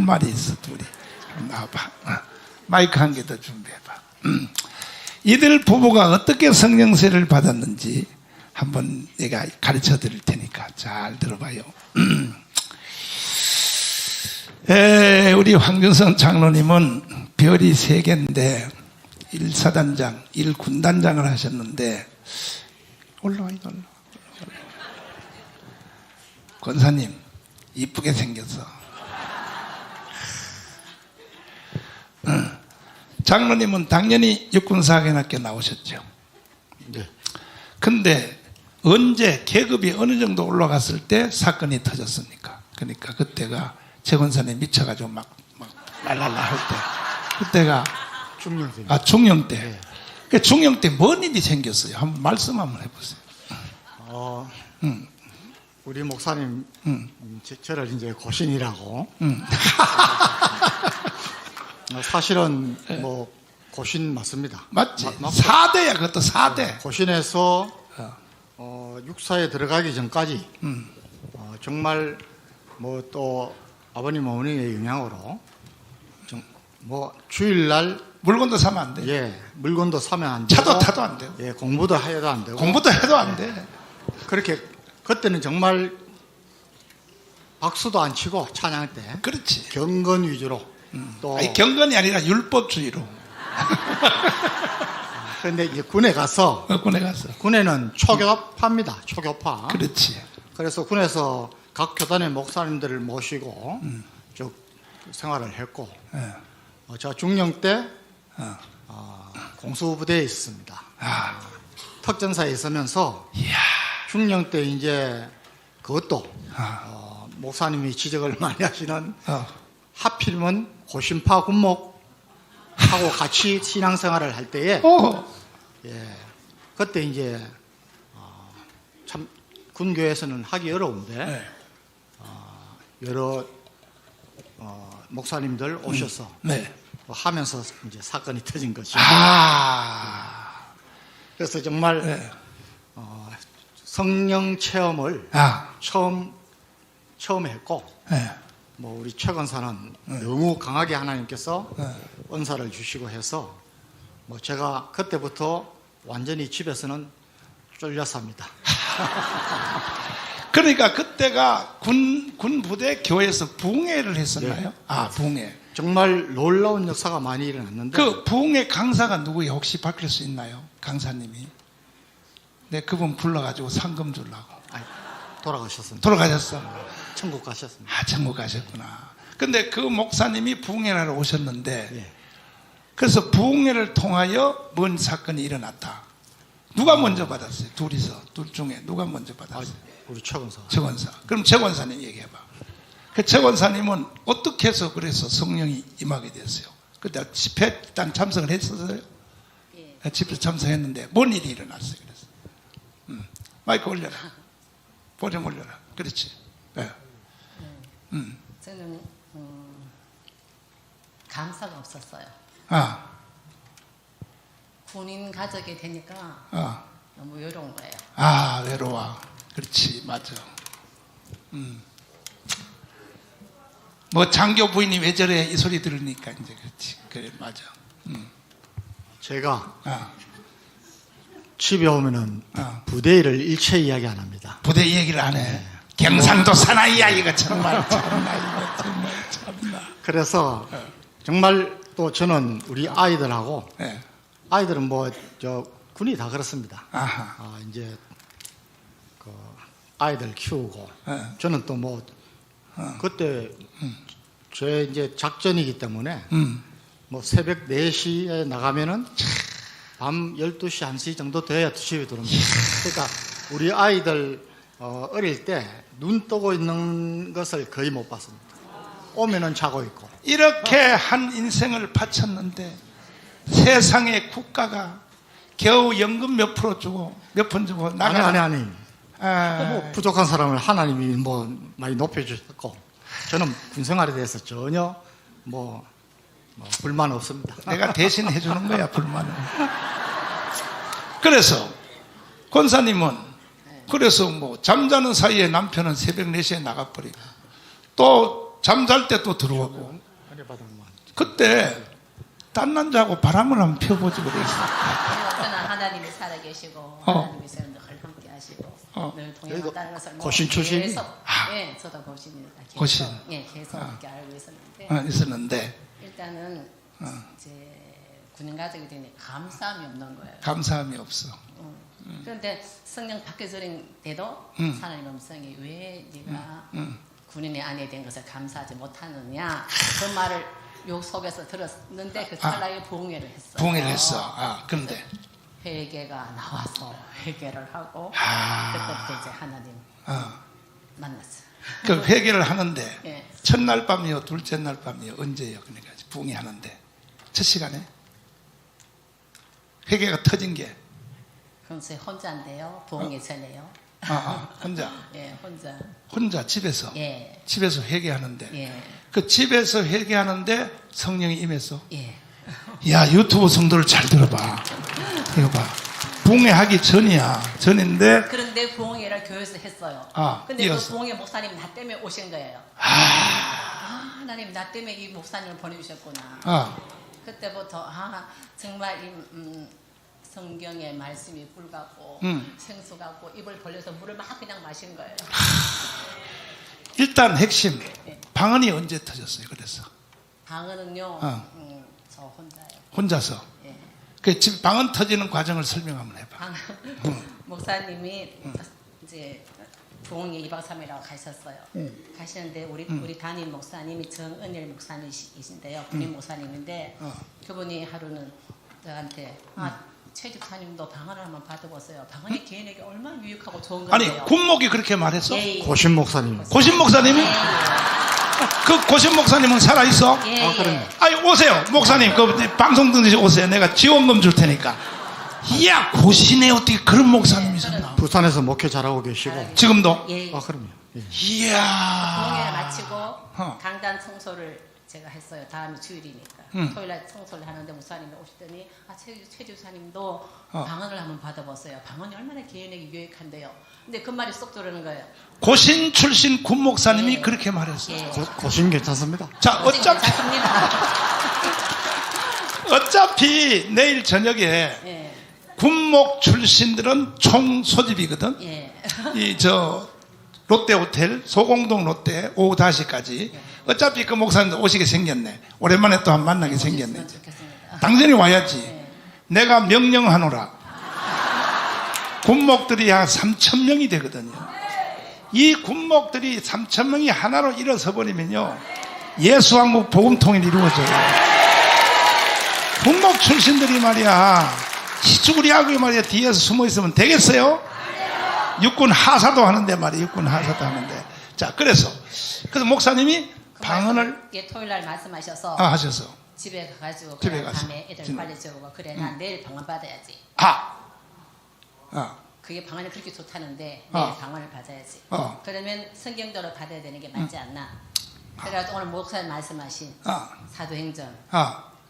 마리 있어, 둘이. 나와봐. 마이크 한 개 더 준비해봐. 이들 부부가 어떻게 성령세를 받았는지 한번 내가 가르쳐 드릴 테니까 잘 들어봐요. 우리 황준성 장로님은 별이 3개인데 1사단장, 1군단장을 하셨는데 올라와. 권사님 이쁘게 생겼어. 장로님은 당연히 육군사관학교 나오셨죠. 네. 근데 언제 계급이 어느 정도 올라갔을 때 사건이 터졌습니까? 그러니까 그때가 최 권사님 미쳐가지고 막 랄랄라 할 때, 그때가 중령 때. 중령 때. 네. 그 중령 때 뭔 일이 생겼어요? 한번 말씀 한번 해보세요. 우리 목사님 저를 이제 고신이라고. 사실은 뭐 고신 맞습니다. 맞지? 4대야, 그것도 4대. 고신에서 육사에 들어가기 전까지 정말 뭐 또 아버님 어머니의 영향으로 뭐 주일날 물건도 사면 안 돼. 예, 물건도 사면 안 되고 차도 타도 안 돼요. 예, 공부도 해도 안 되고 공부도 해도 안 돼. 그렇게 그때는 정말 박수도 안 치고 찬양 때 그렇지. 경건 위주로 또 아니, 경건이 아니라 율법주의로. 근데 이제 군에 가서 군에 가서. 군에는 초교파입니다. 초교파. 그렇지. 그래서 군에서 각 교단의 목사님들을 모시고 쭉 생활을 했고 예. 저 중령 때 공수부대에 있습니다. 특전사에 있으면서 이야. 중령 때 이제 그것도 목사님이 지적을 많이 하시는 하필이면 고신파 군목하고 같이 신앙생활을 할 때에 예, 그때 이제 참 군교에서는 하기 어려운데 네. 여러 목사님들 오셔서 네. 하면서 이제 사건이 터진 거죠. 그래서 정말 네. 성령 체험을 처음 했고 네. 뭐 우리 최 권사는 너무 강하게 하나님께서 은사를 주시고 해서 뭐 제가 그때부터 완전히 집에서는 쫄렸습니다. 그러니까 그때가 군 부대 교회에서 부흥회를 했었나요? 네. 부흥회. 정말 놀라운 역사가 많이 일어났는데 그 부흥회 강사가 누구예요? 혹시 밝힐 수 있나요? 강사님이. 네, 그분 불러가지고 상금 주려고. 돌아가셨습니다. 돌아가셨어. 천국 가셨습니다. 천국 가셨구나. 근데 그 목사님이 부흥회를 하러 오셨는데 예. 그래서 부흥회를 통하여 뭔 사건이 일어났다. 누가 먼저 받았어요? 둘 중에 누가 먼저 받았어요? 우리 최 권사. 최 권사. 그럼 최 권사님 얘기해봐. 그 최 권사님은 어떻게 해서 그래서 성령이 임하게 됐어요? 그때 집회 단 참석을 했었어요? 예. 집회 참석했는데 뭔 일이 일어났어요? 그래서 마이크 올려라. 볼륨 올려라. 그렇지. 네. 저는 감사가 없었어요. 군인 가족이 되니까 너무 외로운 거예요. 외로워. 그렇지, 맞아. 뭐 장교 부인이 왜 저래 이 소리 들으니까 이제 그렇지. 그래, 맞아. 제가 집에 오면은 부대 일을 일체 이야기 안 합니다. 부대 얘기를 안 해. 경상도 사나이야 이거 정말 참나. 그래서 정말 또 저는 우리 아이들하고 네. 아이들은 뭐 저 군이 다 그렇습니다. 이제 그 아이들 키우고 저는 또 뭐 그때 제 이제 작전이기 때문에 뭐 새벽 4시에 나가면은 밤 12시, 1시 정도 돼야 집에 들어옵니다. 그러니까 우리 아이들 어릴 때 눈 뜨고 있는 것을 거의 못 봤습니다. 오면은 자고 있고. 이렇게 한 인생을 바쳤는데 세상의 국가가 겨우 연금 몇 프로 주고 몇 푼 주고 나가. 아니. 뭐 부족한 사람을 하나님이 뭐 많이 높여주셨고 저는 군생활에 대해서 전혀 뭐 불만 없습니다. 내가 대신 해주는 거야, 불만을. 그래서 권사님은 그래서 뭐 잠자는 사이에 남편은 새벽 4시에 나가버리고 또 잠잘 때 또 들어오고. 은혜 받으면 그때 딴 남자하고 바람을 한번 펴보지 그랬어. 저는 하나님이 살아계시고 하나님이 저를 늘 함께 하시고 늘 동행한다는 것을 고신 출신? 계속 예, 저도 고신입니다. 계속, 고신. 예, 계속 그렇게 알고 있었는데 있었는데 일단은 이제 군인 가족이 되니 감사함이 없는 거예요. 감사함이 없어. 그런데 성령 바뀌어진 때도 하나님 음성이 왜 네가 군인의 아내 된 것을 감사하지 못하느냐 그 말을 요 속에서 들었는데 그 찰나에 부흥회를 했어요. 부흥회를 했어. 그런데 회개가 나와서 회개를 하고 그때부터 이제 하나님 만났어요. 그 회개를 하는데 예. 첫날 밤이요, 둘째 날 밤이요, 언제요? 그러니까 부흥회 하는데 첫 시간에 회개가 터진 게 그럼 제 혼자인데요. 부흥회 전에요. 혼자. 예, 혼자 집에서. 예. 집에서 회개하는데. 예. 그 집에서 회개하는데 성령이 임했어. 예. 야, 유튜브 성도를 잘 들어봐. 이거 봐. 부흥회하기 전인데. 그런데 부흥회를 교회에서 했어요. 근데 이었어. 그 부흥회 목사님 나 때문에 오신 거예요. 하나님 나 때문에 이 목사님을 보내주셨구나. 그때부터 정말 이 성경의 말씀이 꿀 같고 생수 같고 입을 벌려서 물을 막 그냥 마신 거예요. 일단 핵심 방언이 언제 터졌어요? 그래서 방언은요, 저 혼자요. 혼자서. 예. 그 집 방언 터지는 과정을 설명 한번 해봐. 목사님이 이제 부흥회 2박 3일하고 가셨어요. 가시는데 우리 담임 목사님이 정은일 목사님이신데요. 군인 목사님인데 그분이 하루는 저한테 최 집사님도 방언을 한번 받아보세요. 방언이 개인에게 얼마나 유익하고 좋은 건데요. 아니 군목이 그렇게 말했어? 예. 고신 목사님. 고신 목사님이? 그 고신 목사님은 살아있어? 예. 그럼요. 아니 오세요 목사님 그 방송 듣듯이 오세요. 내가 지원금 줄 테니까. 이야 고신에 어떻게 그런 목사님이 있었나? 부산에서 목회 잘하고 계시고. 지금도? 예. 그럼요. 예. 이야. 부흥회를 마치고 강단 청소를 제가 했어요. 다음이 주일이니까. 토요일날 청소를 하는데 목사님이 오시더니 최 주사님도 방언을 한번 받아보세요. 방언이 얼마나 개인에게 유익한데요. 근데 그 말이 쏙 들어오는 거예요. 고신 출신 군 목사님이 예. 그렇게 말했어요. 예. 고신 괜찮습니다. 자 괜찮습니다. 어차피 내일 저녁에 예. 군목 출신들은 총 소집이거든. 예. 롯데 호텔 소공동 롯데 오후 5시까지. 어차피 그 목사님도 오시게 생겼네. 오랜만에 또 한 만나게 생겼네. 좋겠습니다. 당연히 와야지. 내가 명령하노라. 군목들이 한 3,000명이 되거든요. 이 군목들이 3,000명이 하나로 일어서 버리면요, 예수왕국 복음통일이 이루어져요. 군목 출신들이 말이야, 시주구리하고 말이야 뒤에서 숨어 있으면 되겠어요? 육군 하사도 하는데 말이야. 육군 하사도 하는데. 자, 그래서 목사님이 방언을 토요일날 말씀하셔서 하셔서 집에 가가지고 집에 가서. 밤에 애들 빨리 재우고 그래 난 내일 방언 받아야지. 그게 방언이 그렇게 좋다는데 내일 방언을 받아야지. 그러면 성경대로 받아야 되는 게 맞지 않나. 그래가지고 오늘 목사님 말씀하신 사도행전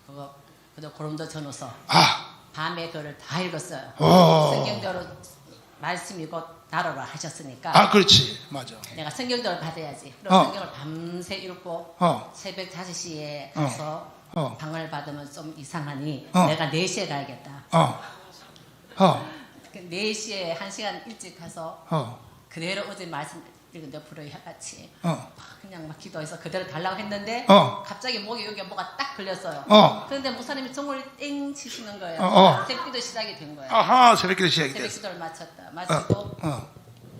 그거 고린도 전후서 밤에 그거를 다 읽었어요. 성경대로 말씀 읽고 나로라 하셨으니까. 그렇지. 맞아. 내가 성경대로 받아야지. 그럼 성경을 밤새 읽고 새벽 5시에 가서 방언을 받으면 좀 이상하니 내가 4시에 가야겠다. 4시에 1시간 일찍 가서 그대로 어제 말씀 읽은 옆으로 같이 그냥 막 기도해서 그대로 달라고 했는데 갑자기 목에 여기 뭐가 딱 걸렸어요. 그런데 목사님이 정말 땡 치시는 거예요. 새벽기도 시작이 된 거예요. 새벽기도 시작이 됐어. 새벽기도를 마치고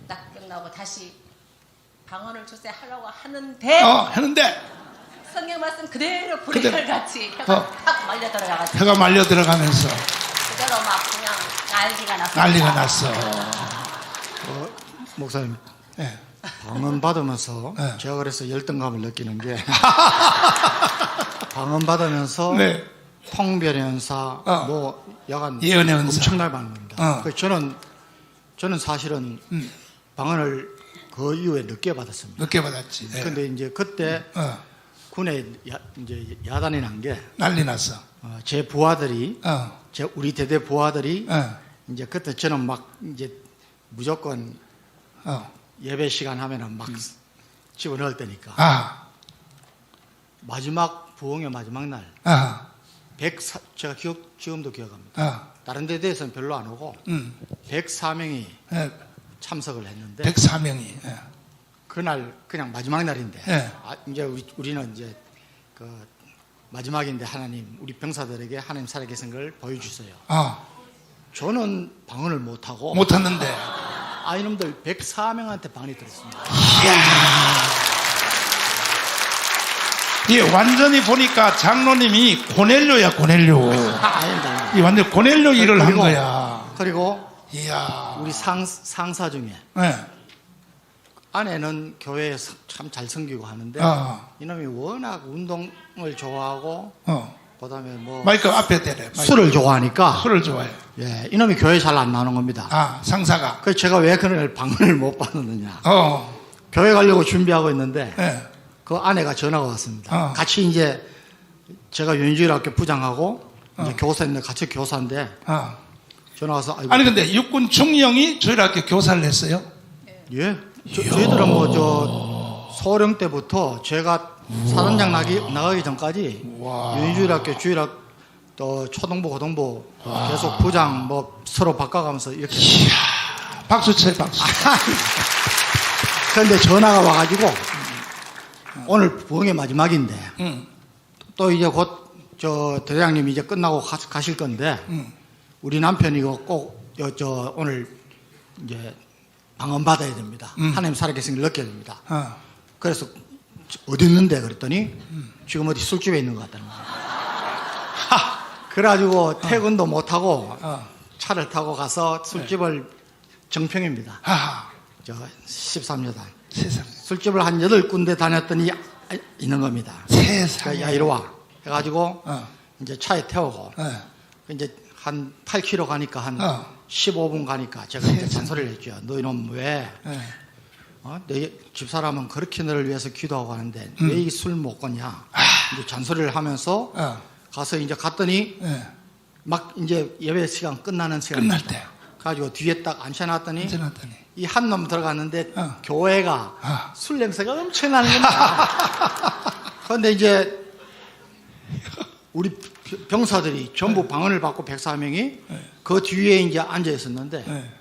딱 끝나고 다시 방언을 주세 하려고 하는데 성경 말씀 그대로 불이를 같이 혀가 탁 말려 들어가가지고 혀가 말려 들어가면서 그대로 막 그냥 난리가 났어요. 난리가 났어. 목사님, 네. 방언 받으면서 제가 그래서 열등감을 느끼는 게 방언 받으면서 통변의 은사, 야간 예언의 은사 엄청나게 받는 겁니다. 저는 사실은 방언을 그 이후에 늦게 받았습니다. 늦게 받았지. 그런데 이제 그때 군에 이제 야단이 난 게 난리 났어. 제 부하들이 우리 대대 부하들이 이제 그때 저는 막 이제 무조건 예배 시간 하면은 막 집어넣을 때니까 마지막 부흥의 마지막 날 아, 제가 지금도 기억합니다. 다른 데 대해서는 별로 안 오고 104명이 예, 참석을 했는데 104명이. 예. 그날 그냥 마지막 날인데 예. 이제 우리는 이제 그 마지막인데 하나님 우리 병사들에게 하나님 살아계신 걸 보여주세요. 저는 방언을 못하고 못하는데. 이놈들 104명한테 방언이 들었습니다. 예, 완전히 보니까 장로님이 고넬료야, 고넬료. 아닙니다. 이 완전 고넬료 일을 한 그리고- 거야. 그리고 이야. 우리 상사 중에 예. 아내는 교회에서 참 잘 섬기고 하는데 이놈이 워낙 운동을 좋아하고 그다음에 뭐 마이크 앞에 대래. 마이크. 술을 좋아하니까 술을 좋아해. 예, 이놈이 교회 잘 안 나오는 겁니다. 상사가. 그래서 제가 왜 그날 방언을 못 받느냐. 어. 교회 가려고 준비하고 있는데 예. 그 아내가 전화가 왔습니다. 어. 같이 이제 제가 연주일학교 부장하고 이제 교사인데 같이 교사인데 전화 와서 아니 근데 육군 중령이 주일학교 교사를 했어요? 예. 저희들은 뭐 소령 때부터 제가 사단장 나가기 전까지 연주일학교 주일학교 또 초등부 고등부 계속 부장 뭐 서로 바꿔가면서 이렇게. 이야, 박수 쳐요, 박수. 그런데 전화가 와가지고 오늘 부흥의 마지막인데 또 이제 곧 저 대장님 이제 끝나고 가실 건데 우리 남편이 이거 꼭 오늘 이제 방언 받아야 됩니다. 하나님 살아계신 걸 느껴야 됩니다. 그래서 어디 있는데 그랬더니 지금 어디 술집에 있는 것 같다는 거예요. 그래가지고 퇴근도 못하고 차를 타고 가서 술집을 정평입니다. 저 13여단 세상에. 술집을 한 8군데 다녔더니 있는 겁니다. 세상에. 야 이리 와 해가지고 이제 차에 태우고 이제 한 8km 가니까 한 15분 가니까 제가 이제 잔소리를 했죠. 너 이놈 왜 내 집사람은 그렇게 너를 위해서 기도하고 하는데 왜 이 술 먹겠냐. 이제 잔소리를 하면서 가서 이제 갔더니 막 이제 예배 시간 끝나는 시간 끝날 때. 가지고 뒤에 딱 앉혀놨더니 앉혀놨더니. 이 한 놈 들어갔는데 교회가 술 냄새가 엄청 나는 겁니다. 그런데 이제 우리 병사들이 전부 방언을 받고 104명이 그 뒤에 이제 앉아 있었는데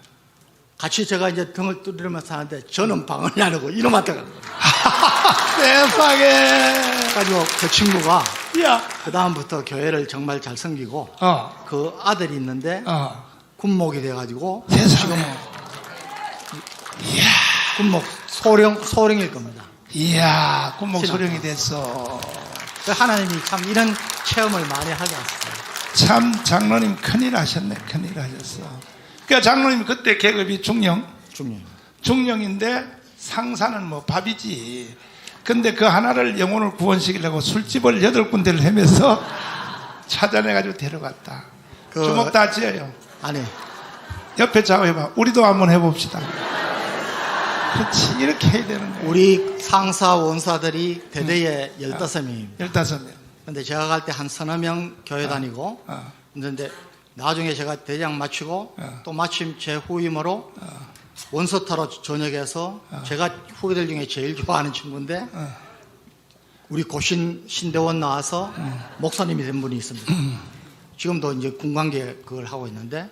같이 제가 이제 등을 두드리면서 하는데 저는 방언이 안 하고 이놈 한테 가는 거예요. 세상에. 그래가지고 그 친구가 야. 그 다음부터 교회를 정말 잘 섬기고 그 아들이 있는데 군목이 돼가지고 세상에. 지금 군목 소령일 겁니다. 이야, 군목 소령이 됐어. 하나님이 참 이런 체험을 많이 하게 하셨어요. 참 장로님 큰일 하셨네. 큰일 하셨어. 그러니까 장로님 그때 계급이 중령인데 상사는 뭐 밥이지. 근데 그 하나를 영혼을 구원시키려고 술집을 8군데를 헤매서 찾아내가지고 데려갔다. 주먹 다 쥐어요. 아니 옆에 좌우해봐. 우리도 한번 해봅시다. 그렇지. 이렇게 해야 되는 거예요. 우리 상사 원사들이 대대에 15명입니다. 15명. 근데 제가 갈 때 한 서너 명 교회 다니고 근데 나중에 제가 대장 마치고 또 마침 제 후임으로 원서타로 전역해서 제가 후배들 중에 제일 좋아하는 친구인데 우리 고신 신대원 나와서 목사님이 된 분이 있습니다. 지금도 이제 군관계 그걸 하고 있는데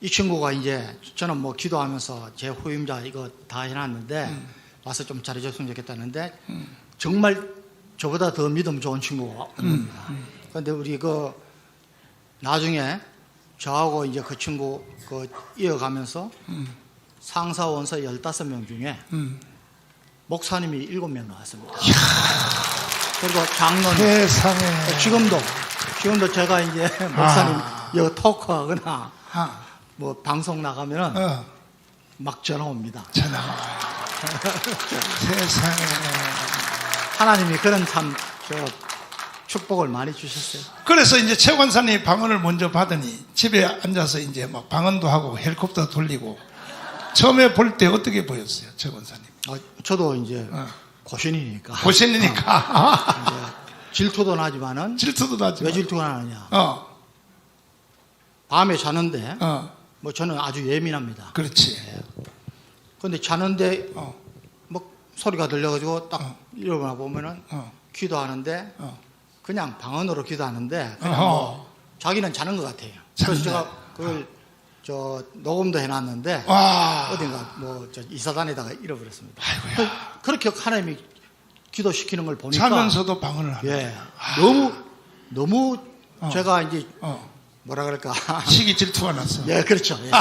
이 친구가 이제 저는 뭐 기도하면서 제 후임자 이거 다 해놨는데 와서 좀 잘해줬으면 좋겠다는데 정말 저보다 더 믿음 좋은 친구가 옵니다. 그런데 우리 그 나중에 저하고 이제 그 친구 그 이어가면서 상사 원서 15명 중에 목사님이 7명 나왔습니다. 그리고 장로님 세상에. 지금도 제가 이제 목사님 여기 토크하거나 뭐 방송 나가면은 막 전화 옵니다. 전화 와요. 세상에. 하나님이 그런 참 축복을 많이 주셨어요. 그래서 이제 최 권사님이 방언을 먼저 받으니 집에 앉아서 이제 막 방언도 하고 헬리콥터 돌리고 처음에 볼 때 어떻게 보였어요, 최 권사님? 저도 이제 고신이니까. 고신이니까. 질투도 나지만은. 질투도 나지. 왜 질투가 나느냐? 밤에 자는데 뭐 저는 아주 예민합니다. 그렇지. 그런데 자는데 뭐 소리가 들려가지고 딱 일어나 보면은 기도하는데 그냥 방언으로 기도하는데 그냥 어허. 뭐 자기는 자는 것 같아요. 그래서 잔다. 제가 그걸 저 녹음도 해놨는데 와. 어딘가 뭐 저 이사단에다가 잃어버렸습니다. 아이고야. 그렇게 하나님이 기도시키는 걸 보니까 자면서도 방언을 하는 예, 거야. 너무 제가 이제 어. 뭐라 그럴까 시기 질투가 났어. 예, 그렇죠. 예.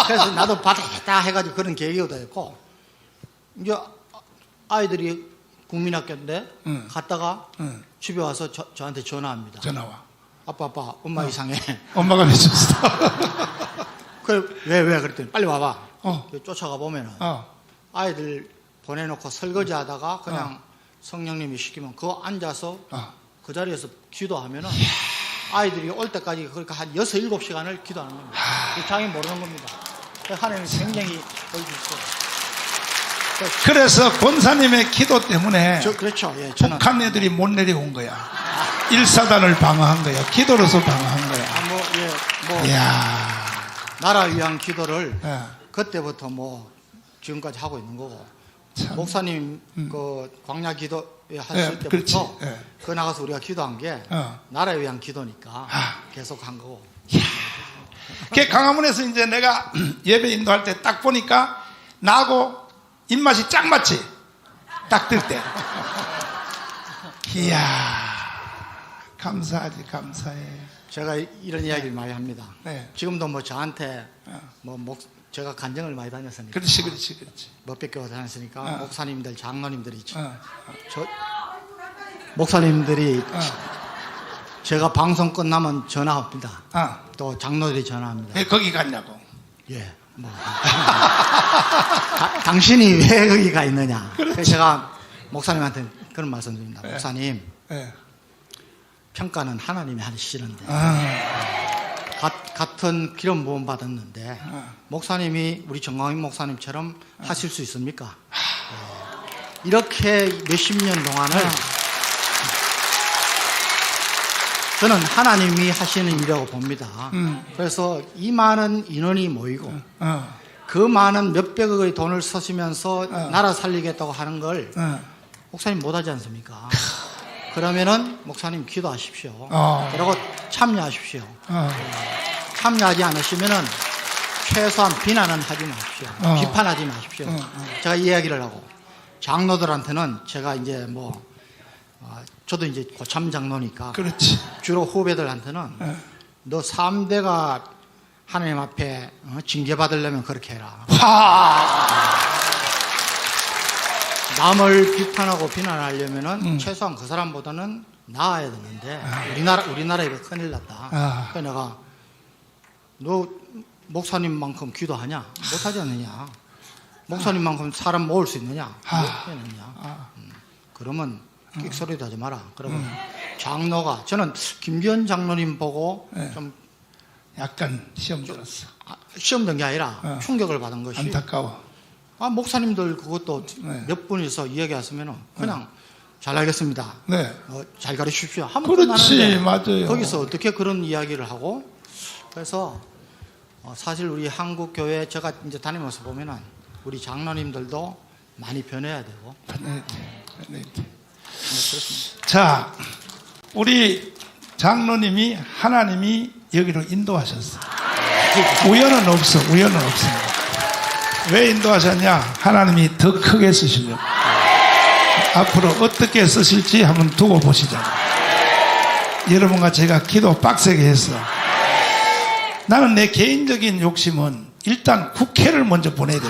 그래서 나도 받아야겠다 해가지고 그런 계기가 됐고 이제 아이들이 국민학교인데 응. 갔다가 응. 집에 와서 저한테 전화합니다. 전화와. 아빠 엄마 이상해. 엄마가 미쳤어. 왜 그랬더니 빨리 와봐. 어. 쫓아가 보면은 어. 아이들 보내놓고 설거지하다가 그냥 성령님이 시키면 그거 앉아서 그 자리에서 기도하면은 아이들이 올 때까지 그러니까 한 6, 7시간을 기도하는 겁니다. 자기 모르는 겁니다. 하나님이 굉장히 보여주셨어요. 그래서 권사님의 기도 때문에 그렇죠. 예, 저는 북한 애들이 못 내려온 거야. 일사단을 방어한 거야. 기도로서 방어한 거야. 이야. 나라 위한 기도를 예. 그때부터 뭐 지금까지 하고 있는 거고 참. 목사님 그 광야 기도회 했을 예, 때부터 그렇지. 예. 그 나가서 우리가 기도한 게 나라 위한 기도니까 계속 한 거고. 그 강화문에서 이제 내가 예배 인도할 때 딱 보니까 나하고 입맛이 짝 맞지? 딱 들 때. 이야. 감사하지, 감사해. 제가 이런 이야기를 많이 합니다. 네. 지금도 뭐 저한테 제가 간증을 많이 다녔으니까. 그렇지. 몇백 교회 다녔으니까 목사님들, 장로님들이 있죠. 저, 목사님들이 제가 방송 끝나면 전화합니다. 아, 또 장로들이 전화합니다. 왜 거기 갔냐고. 예. 뭐. 당신이 왜 거기 가 있느냐. 그래서 제가 목사님한테 그런 말씀 드립니다. 목사님, 평가는 하나님이 하시는데 같은 기름 부음 받았는데 목사님이 우리 정광인 목사님처럼 하실 수 있습니까? 이렇게 몇십 년 동안을 저는 하나님이 하시는 일이라고 봅니다. 그래서 이 많은 인원이 모이고 그 많은 몇백억의 돈을 쓰시면서 나라 살리겠다고 하는 걸 목사님 못하지 않습니까? 그러면은 목사님 기도하십시오. 그리고 참여하십시오. 참여하지 않으시면은 최소한 비난은 하지 마십시오. 비판하지 마십시오. 제가 이 이야기를 하고 장로들한테는 제가 이제 뭐 저도 이제 고참 장로니까 그렇지. 주로 후배들한테는 너 3대가 하나님 앞에 징계받으려면 그렇게 해라. 남을 비판하고 비난하려면은 최소한 그 사람보다는 나아야 되는데 우리나라 이거 큰일 났다. 그래서 내가 너 목사님만큼 기도하냐? 못하지 않느냐? 목사님만큼 사람 모을 수 있느냐? 못하느냐? 그러면 끽소리도 하지 마라. 그러고 장로가 저는 김기현 장로님 보고 좀 약간 시험 들었어. 시험 든 게 아니라 충격을 받은 것이 안타까워. 목사님들 그것도 몇 분이서 이야기하시면은 그냥 잘 알겠습니다. 네. 잘 가르치십시오. 한 그렇지, 맞아요. 거기서 어떻게 그런 이야기를 하고 그래서 사실 우리 한국 교회 제가 이제 다니면서 보면은 우리 장로님들도 많이 변해야 되고. 변해야 돼. 그렇습니다. 자, 우리 장로님이 하나님이 여기로 인도하셨어. 우연은 없어. 우연은 없습니다. 왜 인도하셨냐? 하나님이 더 크게 쓰시려고. 앞으로 어떻게 쓰실지 한번 두고 보시자. 여러분과 제가 기도 빡세게 했어. 나는 내 개인적인 욕심은 일단 국회를 먼저 보내야 돼.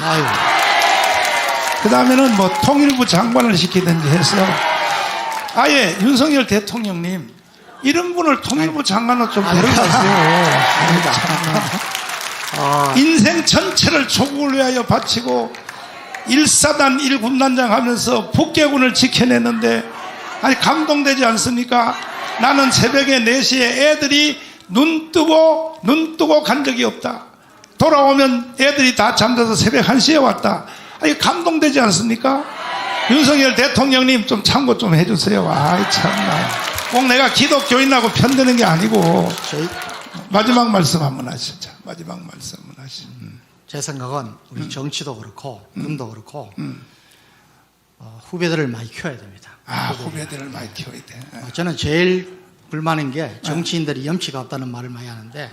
그 다음에는 뭐 통일부 장관을 시키든지 해서 아예 윤석열 대통령님 이런 분을 통일부 장관으로 좀 데려가세요. 인생 전체를 조국을 위하여 바치고 1사단 1군단장 하면서 북괴군을 지켜냈는데 아니 감동되지 않습니까? 나는 새벽에 4시에 애들이 눈 뜨고 간 적이 없다. 돌아오면 애들이 다 잠자서 새벽 1시에 왔다. 아니 감동되지 않습니까? 윤석열 대통령님 좀 참고 좀 해주세요. 아이 참나. 꼭 내가 기독교인하고 편드는 게 아니고 마지막 말씀 한번 하시죠. 마지막 말씀 한번 하시죠. 제 생각은 우리 정치도 그렇고 군도 그렇고 후배들을 많이 키워야 됩니다. 후배들을 많이 키워야 돼. 저는 제일 불만인 게 정치인들이 염치가 없다는 말을 많이 하는데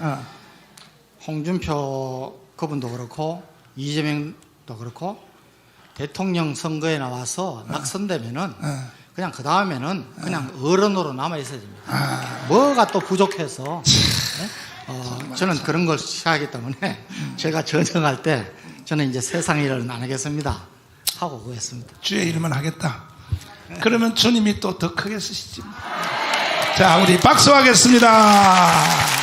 홍준표 그분도 그렇고 이재명도 그렇고 대통령 선거에 나와서 낙선되면은 그냥 그 다음에는 그냥 어른으로 남아 있어야 됩니다. 뭐가 또 부족해서 저는 그런 걸 싫어하기 때문에 제가 전쟁할 때 저는 이제 세상 일은 안 하겠습니다 하고 그랬습니다. 주의 일만 하겠다. 그러면 주님이 또 더 크게 쓰시지. 자, 우리 박수하겠습니다.